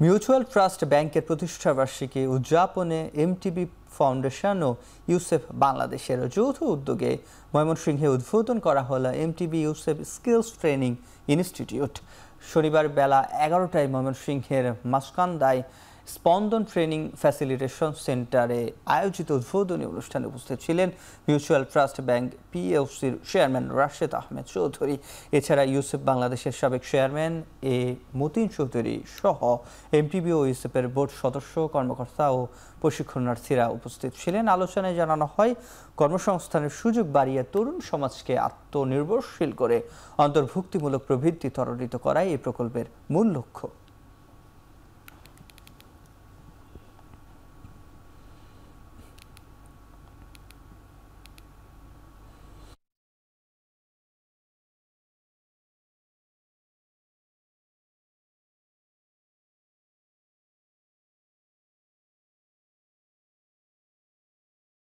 Mutual trust ব্যাংকের প্রতিষ্ঠাবার্ষিকী উদযাপনে MTB foundation ও Yousef বাংলাদেশের যৌথ উদ্যোগে ময়মনসিংহে উদ্বোধন করা হলো MTB Yusuf skills training institute. শনিবার বেলা 11টায় ময়মনসিংহের মাসকান্দায় স্পন্দন ট্রেনিং ফ্যাসিলিটেশন সেন্টারে আয়োজিত উদ্বোধনী অনুষ্ঠানে উপস্থিত ছিলেন মিউচুয়াল ট্রাস্ট ব্যাংক পিএলসির চেয়ারম্যান রাশেদ আহমেদ চৌধুরী। এছাড়া ইউসেফ বাংলাদেশের সাবেক চেয়ারম্যান এ মতিন চৌধুরী সহ এমটিবি ও ইউসেফের বোর্ড সদস্য, কর্মকর্তা ও প্রশিক্ষণার্থীরা উপস্থিত ছিলেন। আলোচনায় জানানো হয়, কর্মসংস্থানের সুযোগ বাড়িয়ে তরুণ সমাজকে আত্মনির্ভরশীল করে অন্তর্ভুক্তিমূলক প্রবৃদ্ধি ত্বরান্বিত করাই এই প্রকল্পের মূল লক্ষ্য।